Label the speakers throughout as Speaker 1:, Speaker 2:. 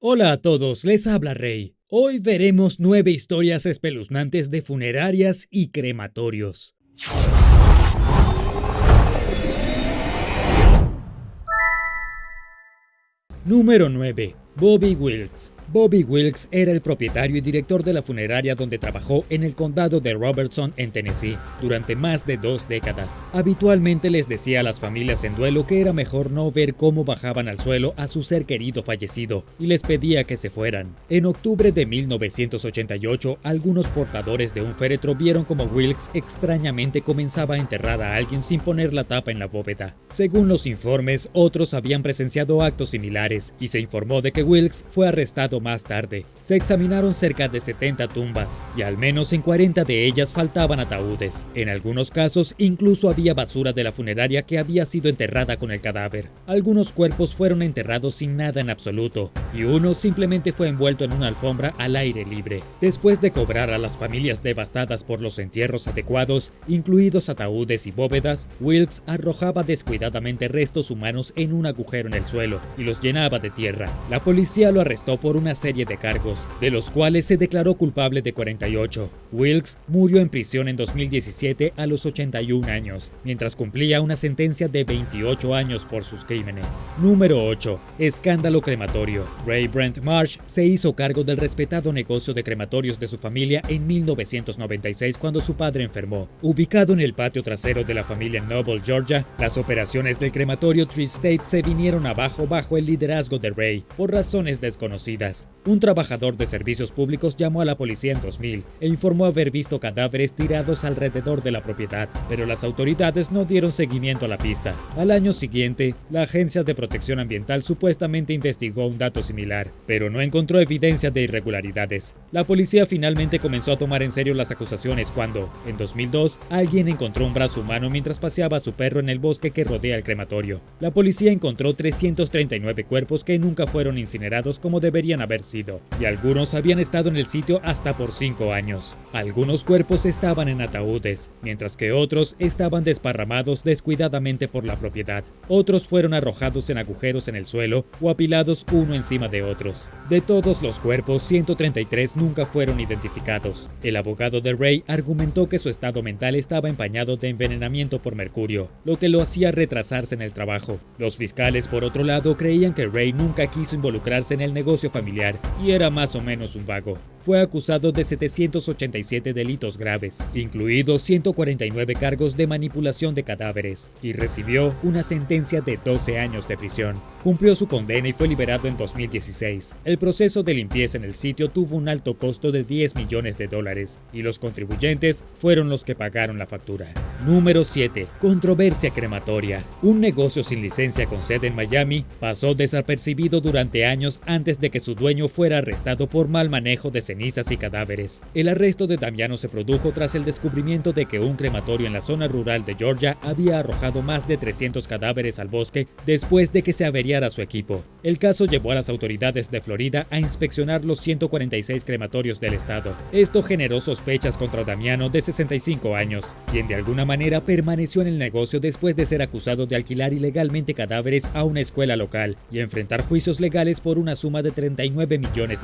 Speaker 1: Hola a todos, les habla Rey. Hoy veremos 9 historias espeluznantes de funerarias y crematorios. Número 9. Bobby Wilkes. Bobby Wilkes era el propietario y director de la funeraria donde trabajó en el condado de Robertson, en Tennessee, durante más de 2 décadas. Habitualmente les decía a las familias en duelo que era mejor no ver cómo bajaban al suelo a su ser querido fallecido, y les pedía que se fueran. En octubre de 1988, algunos portadores de un féretro vieron como Wilkes extrañamente comenzaba a enterrar a alguien sin poner la tapa en la bóveda. Según los informes, otros habían presenciado actos similares, y se informó de que Wilkes fue arrestado más tarde. Se examinaron cerca de 70 tumbas y al menos en 40 de ellas faltaban ataúdes. En algunos casos incluso había basura de la funeraria que había sido enterrada con el cadáver. Algunos cuerpos fueron enterrados sin nada en absoluto y uno simplemente fue envuelto en una alfombra al aire libre. Después de cobrar a las familias devastadas por los entierros adecuados, incluidos ataúdes y bóvedas, Wilkes arrojaba descuidadamente restos humanos en un agujero en el suelo y los llenaba de tierra. La policía lo arrestó por una serie de cargos, de los cuales se declaró culpable de 48. Wilkes murió en prisión en 2017 a los 81 años, mientras cumplía una sentencia de 28 años por sus crímenes. Número 8. Escándalo crematorio. Ray Brent Marsh se hizo cargo del respetado negocio de crematorios de su familia en 1996 cuando su padre enfermó. Ubicado en el patio trasero de la familia en Noble, Georgia, las operaciones del crematorio Tree State se vinieron abajo bajo el liderazgo de Ray, por razones desconocidas. Un trabajador de servicios públicos llamó a la policía en 2000 e informó haber visto cadáveres tirados alrededor de la propiedad, pero las autoridades no dieron seguimiento a la pista. Al año siguiente, la Agencia de Protección Ambiental supuestamente investigó un dato similar, pero no encontró evidencia de irregularidades. La policía finalmente comenzó a tomar en serio las acusaciones cuando, en 2002, alguien encontró un brazo humano mientras paseaba a su perro en el bosque que rodea el crematorio. La policía encontró 339 cuerpos que nunca fueron incinerados como deberían haber sido, y algunos habían estado en el sitio hasta por 5 años. Algunos cuerpos estaban en ataúdes, mientras que otros estaban desparramados descuidadamente por la propiedad. Otros fueron arrojados en agujeros en el suelo o apilados uno encima de otros. De todos los cuerpos, 133 nunca fueron identificados. El abogado de Ray argumentó que su estado mental estaba empañado de envenenamiento por mercurio, lo que lo hacía retrasarse en el trabajo. Los fiscales, por otro lado, creían que Ray nunca quiso involucrarse en el negocio familiar y era más o menos un vago. Fue acusado de 787 delitos graves, incluidos 149 cargos de manipulación de cadáveres, y recibió una sentencia de 12 años de prisión. Cumplió su condena y fue liberado en 2016. El proceso de limpieza en el sitio tuvo un alto costo de $10 millones, y los contribuyentes fueron los que pagaron la factura. Número 7. Controversia crematoria. Un negocio sin licencia con sede en Miami pasó desapercibido durante años antes de que su dueño fuera arrestado por mal manejo de cenizas y cadáveres. El arresto de Damiano se produjo tras el descubrimiento de que un crematorio en la zona rural de Georgia había arrojado más de 300 cadáveres al bosque después de que se averiara su equipo. El caso llevó a las autoridades de Florida a inspeccionar los 146 crematorios del estado. Esto generó sospechas contra Damiano, de 65 años, quien de alguna manera permaneció en el negocio después de ser acusado de alquilar ilegalmente cadáveres a una escuela local y enfrentar juicios legales por una suma de $39 millones.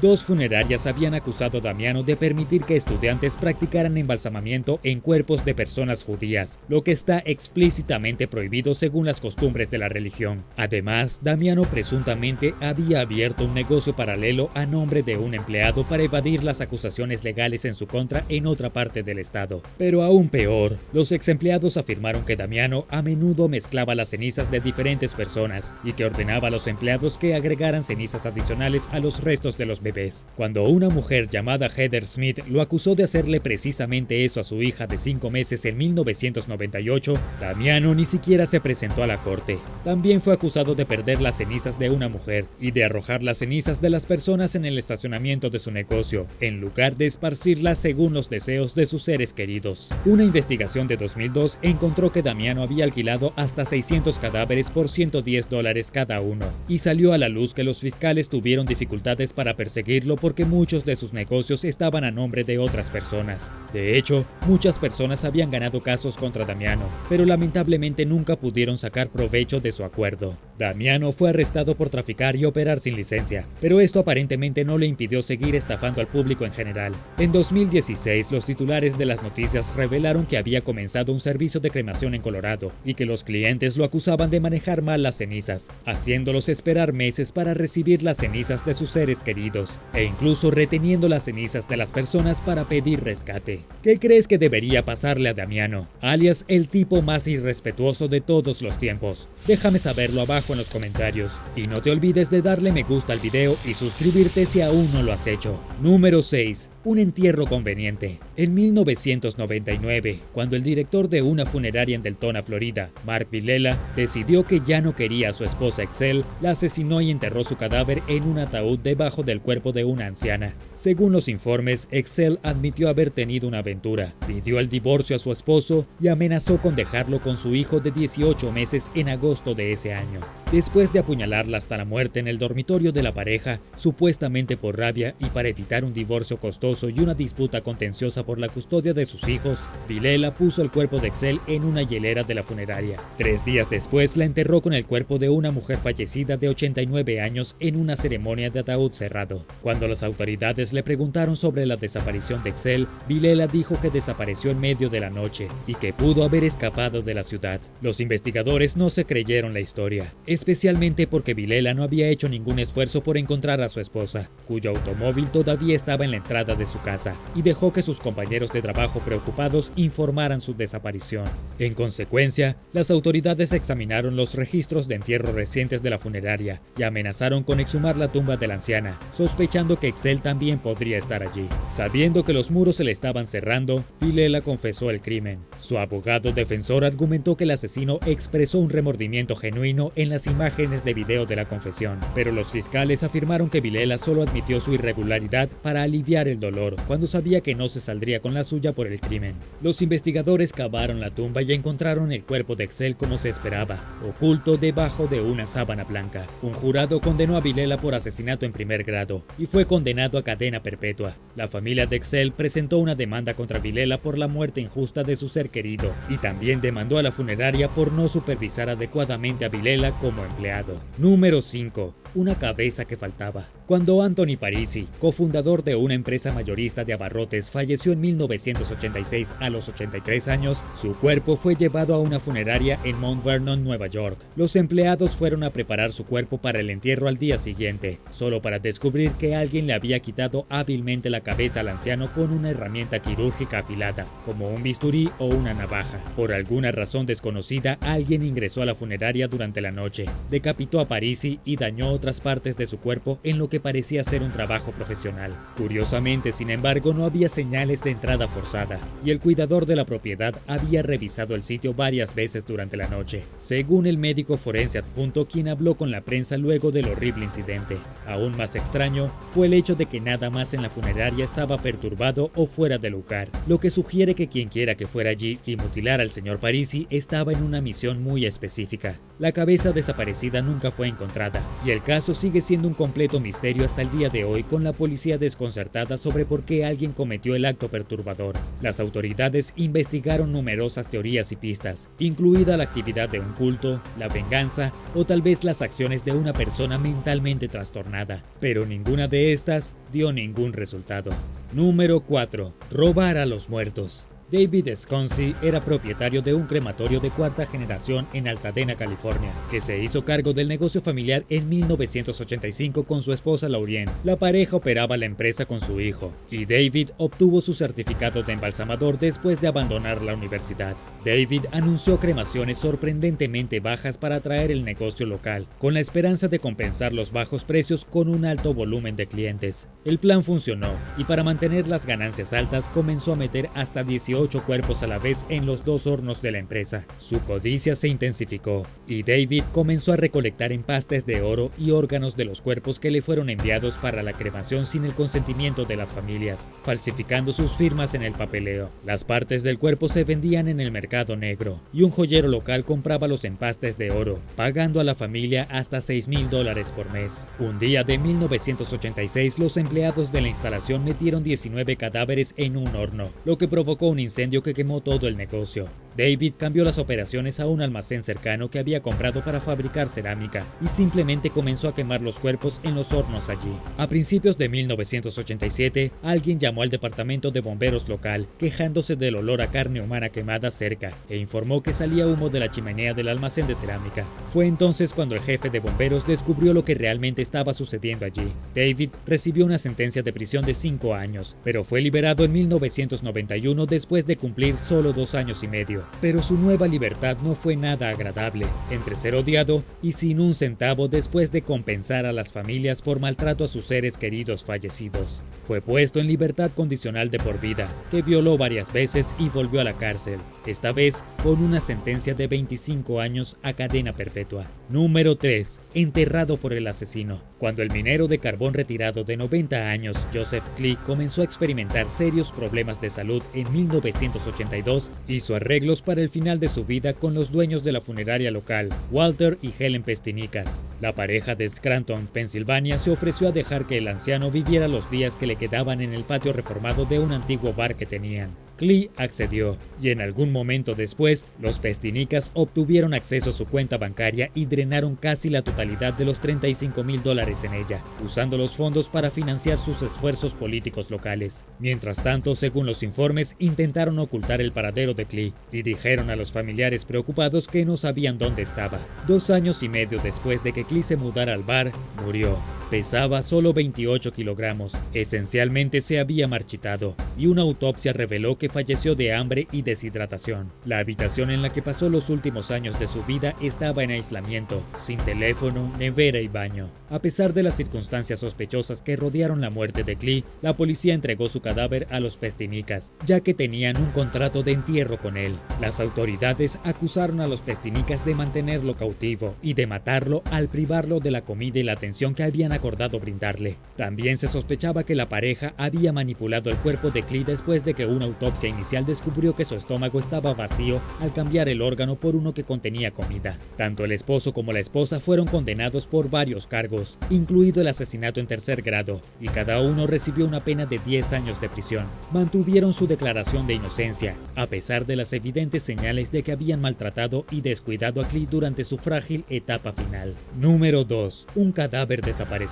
Speaker 1: Dos funerarias habían acusado a Damiano de permitir que estudiantes practicaran embalsamamiento en cuerpos de personas judías, lo que está explícitamente prohibido según las costumbres de la religión. Además, Damiano presuntamente había abierto un negocio paralelo a nombre de un empleado para evadir las acusaciones legales en su contra en otra parte del estado. Pero aún peor, los ex empleados afirmaron que Damiano a menudo mezclaba las cenizas de diferentes personas y que ordenaba a los empleados que agregaran cenizas adicionales a los restos de los bebés. Cuando una mujer llamada Heather Smith lo acusó de hacerle precisamente eso a su hija de 5 meses en 1998, Damiano ni siquiera se presentó a la corte. También fue acusado de perder las cenizas de una mujer y de arrojar las cenizas de las personas en el estacionamiento de su negocio, en lugar de esparcirlas según los deseos de sus seres queridos. Una investigación de 2002 encontró que Damiano había alquilado hasta 600 cadáveres por $110 cada uno, y salió a la luz que los fiscales tuvieron dificultades para perseguirlo porque muchos de sus negocios estaban a nombre de otras personas. De hecho, muchas personas habían ganado casos contra Damiano, pero lamentablemente nunca pudieron sacar provecho de su acuerdo. Damiano fue arrestado por traficar y operar sin licencia, pero esto aparentemente no le impidió seguir estafando al público en general. En 2016, los titulares de las noticias revelaron que había comenzado un servicio de cremación en Colorado y que los clientes lo acusaban de manejar mal las cenizas, haciéndolos esperar meses para recibir las cenizas de sus seres queridos, e incluso reteniendo las cenizas de las personas para pedir rescate. ¿Qué crees que debería pasarle a Damiano, alias el tipo más irrespetuoso de todos los tiempos? Déjame saberlo abajo en los comentarios, y no te olvides de darle me gusta al video y suscribirte si aún no lo has hecho. Número 6. Un entierro conveniente. En 1999, cuando el director de una funeraria en Deltona, Florida, Mark Vilela, decidió que ya no quería a su esposa Excel, la asesinó y enterró su cadáver en un ataúd debajo del cuerpo de una anciana. Según los informes, Excel admitió haber tenido una aventura, pidió el divorcio a su esposo y amenazó con dejarlo con su hijo de 18 meses en agosto de ese año. Después de apuñalarla hasta la muerte en el dormitorio de la pareja, supuestamente por rabia y para evitar un divorcio costoso y una disputa contenciosa por la custodia de sus hijos, Vilela puso el cuerpo de Excel en una hielera de la funeraria. 3 días después la enterró con el cuerpo de una mujer fallecida de 89 años en una ceremonia de ataúd cerrado. Cuando las autoridades le preguntaron sobre la desaparición de Excel, Vilela dijo que desapareció en medio de la noche y que pudo haber escapado de la ciudad. Los investigadores no se creyeron la historia, especialmente porque Vilela no había hecho ningún esfuerzo por encontrar a su esposa, cuyo automóvil todavía estaba en la entrada de su casa, y dejó que sus compañeros de trabajo preocupados informaran su desaparición. En consecuencia, las autoridades examinaron los registros de entierro recientes de la funeraria y amenazaron con exhumar la tumba de la anciana, sospechando que Excel también podría estar allí. Sabiendo que los muros se le estaban cerrando, Vilela confesó el crimen. Su abogado defensor argumentó que el asesino expresó un remordimiento genuino en las imágenes de video de la confesión, pero los fiscales afirmaron que Vilela solo admitió su irregularidad para aliviar el dolor, cuando sabía que no se saldría con la suya por el crimen. Los investigadores cavaron la tumba y encontraron el cuerpo de Excel como se esperaba, oculto debajo de una sábana blanca. Un jurado condenó a Vilela por asesinato en primer grado y fue condenado a cadena perpetua. La familia de Excel presentó una demanda contra Vilela por la muerte injusta de su ser querido y también demandó a la funeraria por no supervisar adecuadamente a Vilela como empleado. Número 5. Una cabeza que faltaba. Cuando Anthony Parisi, cofundador de una empresa mayorista de abarrotes, falleció en 1986 a los 83 años, su cuerpo fue llevado a una funeraria en Mount Vernon, Nueva York. Los empleados fueron a preparar su cuerpo para el entierro al día siguiente, solo para descubrir que alguien le había quitado hábilmente la cabeza al anciano con una herramienta quirúrgica afilada, como un bisturí o una navaja. Por alguna razón desconocida, alguien ingresó a la funeraria durante la noche, decapitó a Parisi y dañó otras partes de su cuerpo en lo que parecía ser un trabajo profesional. Curiosamente, sin embargo, no había señales de entrada forzada, y el cuidador de la propiedad había revisado el sitio varias veces durante la noche, según el médico forense adjunto quien habló con la prensa luego del horrible incidente. Aún más extraño fue el hecho de que nada más en la funeraria estaba perturbado o fuera de lugar, lo que sugiere que quien quiera que fuera allí y mutilar al señor Parisi estaba en una misión muy específica. La cabeza desaparecida nunca fue encontrada, y el caso sigue siendo un completo misterio hasta el día de hoy, con la policía desconcertada sobre por qué alguien cometió el acto perturbador. Las autoridades investigaron numerosas teorías y pistas, incluida la actividad de un culto, la venganza o tal vez las acciones de una persona mentalmente trastornada, pero ninguna de estas dio ningún resultado. Número 4. Robar a los muertos. David Sconsi era propietario de un crematorio de cuarta generación en Altadena, California, que se hizo cargo del negocio familiar en 1985 con su esposa Laurien. La pareja operaba la empresa con su hijo, y David obtuvo su certificado de embalsamador después de abandonar la universidad. David anunció cremaciones sorprendentemente bajas para atraer el negocio local, con la esperanza de compensar los bajos precios con un alto volumen de clientes. El plan funcionó, y para mantener las ganancias altas comenzó a meter hasta 18 cuerpos a la vez en los 2 hornos de la empresa. Su codicia se intensificó y David comenzó a recolectar empastes de oro y órganos de los cuerpos que le fueron enviados para la cremación sin el consentimiento de las familias, falsificando sus firmas en el papeleo. Las partes del cuerpo se vendían en el mercado negro y un joyero local compraba los empastes de oro, pagando a la familia hasta $6,000 por mes. Un día de 1986, los empleados de la instalación metieron 19 cadáveres en un horno, lo que provocó un incendio que quemó todo el negocio. David cambió las operaciones a un almacén cercano que había comprado para fabricar cerámica y simplemente comenzó a quemar los cuerpos en los hornos allí. A principios de 1987, alguien llamó al departamento de bomberos local quejándose del olor a carne humana quemada cerca e informó que salía humo de la chimenea del almacén de cerámica. Fue entonces cuando el jefe de bomberos descubrió lo que realmente estaba sucediendo allí. David recibió una sentencia de prisión de 5 años, pero fue liberado en 1991 después de cumplir solo 2 años y medio. Pero su nueva libertad no fue nada agradable, entre ser odiado y sin un centavo después de compensar a las familias por maltrato a sus seres queridos fallecidos. Fue puesto en libertad condicional de por vida, que violó varias veces y volvió a la cárcel, esta vez con una sentencia de 25 años a cadena perpetua. Número 3. Enterrado por el asesino. Cuando el minero de carbón retirado de 90 años, Joseph Klee, comenzó a experimentar serios problemas de salud en 1982, hizo arreglos para el final de su vida con los dueños de la funeraria local, Walter y Helen Pestinicas. La pareja de Scranton, Pensilvania, se ofreció a dejar que el anciano viviera los días que le quedaban en el patio reformado de un antiguo bar que tenían. Klee accedió, y en algún momento después, los Pestinicas obtuvieron acceso a su cuenta bancaria y drenaron casi la totalidad de los $35,000 en ella, usando los fondos para financiar sus esfuerzos políticos locales. Mientras tanto, según los informes, intentaron ocultar el paradero de Klee y dijeron a los familiares preocupados que no sabían dónde estaba. 2 años y medio después de que Klee se mudara al bar, murió. Pesaba solo 28 kilogramos, esencialmente se había marchitado, y una autopsia reveló que falleció de hambre y deshidratación. La habitación en la que pasó los últimos años de su vida estaba en aislamiento, sin teléfono, nevera y baño. A pesar de las circunstancias sospechosas que rodearon la muerte de Klee, la policía entregó su cadáver a los Pestinicas, ya que tenían un contrato de entierro con él. Las autoridades acusaron a los Pestinicas de mantenerlo cautivo y de matarlo al privarlo de la comida y la atención que habían acordado brindarle. También se sospechaba que la pareja había manipulado el cuerpo de Klee después de que una autopsia inicial descubrió que su estómago estaba vacío al cambiar el órgano por uno que contenía comida. Tanto el esposo como la esposa fueron condenados por varios cargos, incluido el asesinato en tercer grado, y cada uno recibió una pena de 10 años de prisión. Mantuvieron su declaración de inocencia, a pesar de las evidentes señales de que habían maltratado y descuidado a Klee durante su frágil etapa final. Número 2. Un cadáver desaparecido.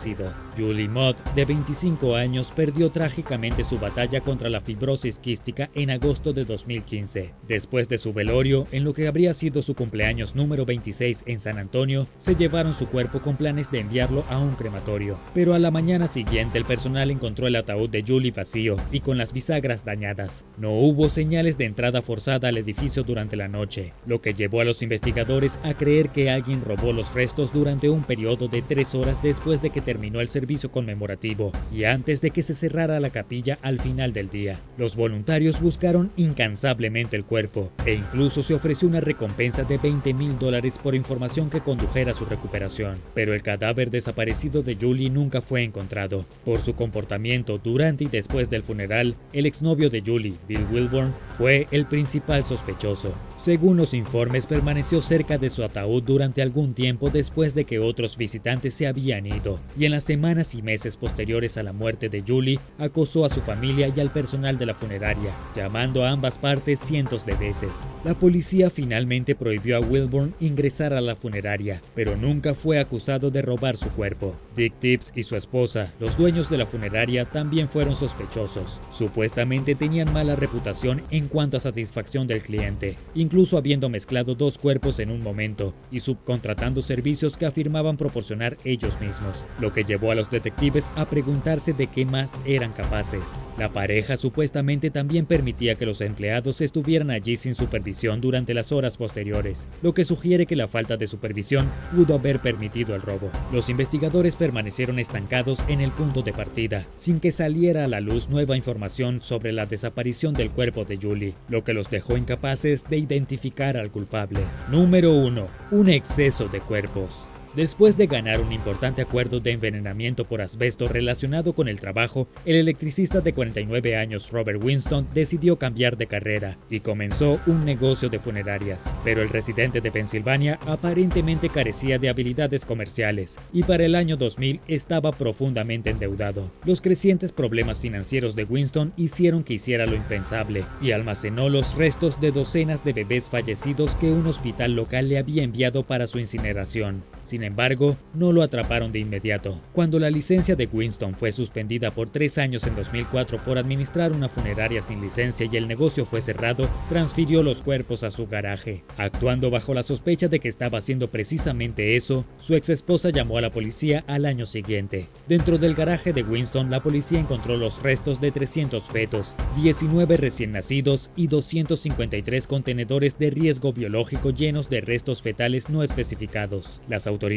Speaker 1: Julie Moth, de 25 años, perdió trágicamente su batalla contra la fibrosis quística en agosto de 2015. Después de su velorio, en lo que habría sido su cumpleaños número 26 en San Antonio, se llevaron su cuerpo con planes de enviarlo a un crematorio. Pero a la mañana siguiente el personal encontró el ataúd de Julie vacío y con las bisagras dañadas. No hubo señales de entrada forzada al edificio durante la noche, lo que llevó a los investigadores a creer que alguien robó los restos durante un periodo de 3 horas después de que terminó el servicio conmemorativo y antes de que se cerrara la capilla al final del día. Los voluntarios buscaron incansablemente el cuerpo e incluso se ofreció una recompensa de $20,000 por información que condujera a su recuperación, pero el cadáver desaparecido de Julie nunca fue encontrado. Por su comportamiento durante y después del funeral, el exnovio de Julie, Bill Wilburn, fue el principal sospechoso. Según los informes, permaneció cerca de su ataúd durante algún tiempo después de que otros visitantes se habían ido, y en las semanas y meses posteriores a la muerte de Julie, acosó a su familia y al personal de la funeraria, llamando a ambas partes cientos de veces. La policía finalmente prohibió a Wilburn ingresar a la funeraria, pero nunca fue acusado de robar su cuerpo. Dick Tibbs y su esposa, los dueños de la funeraria, también fueron sospechosos. Supuestamente tenían mala reputación en cuanto a satisfacción del cliente, incluso habiendo mezclado 2 cuerpos en un momento y subcontratando servicios que afirmaban proporcionar ellos mismos, lo que llevó a los detectives a preguntarse de qué más eran capaces. La pareja supuestamente también permitía que los empleados estuvieran allí sin supervisión durante las horas posteriores, lo que sugiere que la falta de supervisión pudo haber permitido el robo. Los investigadores permanecieron estancados en el punto de partida, sin que saliera a la luz nueva información sobre la desaparición del cuerpo de Julie, lo que los dejó incapaces de identificar al culpable. Número 1. Un exceso de cuerpos. Después de ganar un importante acuerdo de envenenamiento por asbesto relacionado con el trabajo, el electricista de 49 años Robert Winston decidió cambiar de carrera y comenzó un negocio de funerarias. Pero el residente de Pensilvania aparentemente carecía de habilidades comerciales y para el año 2000 estaba profundamente endeudado. Los crecientes problemas financieros de Winston hicieron que hiciera lo impensable y almacenó los restos de docenas de bebés fallecidos que un hospital local le había enviado para su incineración. Sin embargo, no lo atraparon de inmediato. Cuando la licencia de Winston fue suspendida por 3 años en 2004 por administrar una funeraria sin licencia y el negocio fue cerrado, transfirió los cuerpos a su garaje. Actuando bajo la sospecha de que estaba haciendo precisamente eso, su exesposa llamó a la policía al año siguiente. Dentro del garaje de Winston, la policía encontró los restos de 300 fetos, 19 recién nacidos y 253 contenedores de riesgo biológico llenos de restos fetales no especificados. Las autoridades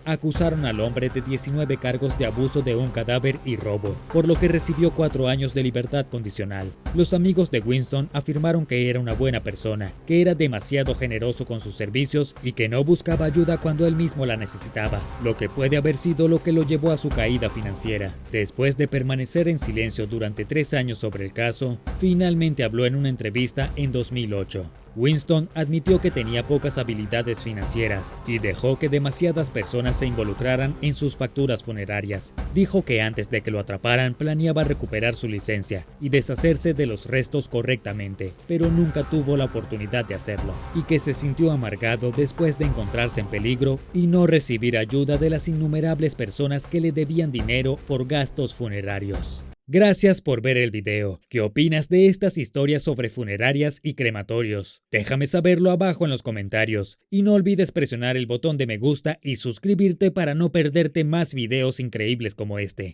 Speaker 1: acusaron al hombre de 19 cargos de abuso de un cadáver y robo, por lo que recibió 4 años de libertad condicional. Los amigos de Winston afirmaron que era una buena persona, que era demasiado generoso con sus servicios y que no buscaba ayuda cuando él mismo la necesitaba, lo que puede haber sido lo que lo llevó a su caída financiera. Después de permanecer en silencio durante 3 años sobre el caso, finalmente habló en una entrevista en 2008. Winston admitió que tenía pocas habilidades financieras y dejó que demasiadas personas se involucraran en sus facturas funerarias. Dijo que antes de que lo atraparan planeaba recuperar su licencia y deshacerse de los restos correctamente, pero nunca tuvo la oportunidad de hacerlo, y que se sintió amargado después de encontrarse en peligro y no recibir ayuda de las innumerables personas que le debían dinero por gastos funerarios. Gracias por ver el video. ¿Qué opinas de estas historias sobre funerarias y crematorios? Déjame saberlo abajo en los comentarios. Y no olvides presionar el botón de me gusta y suscribirte para no perderte más videos increíbles como este.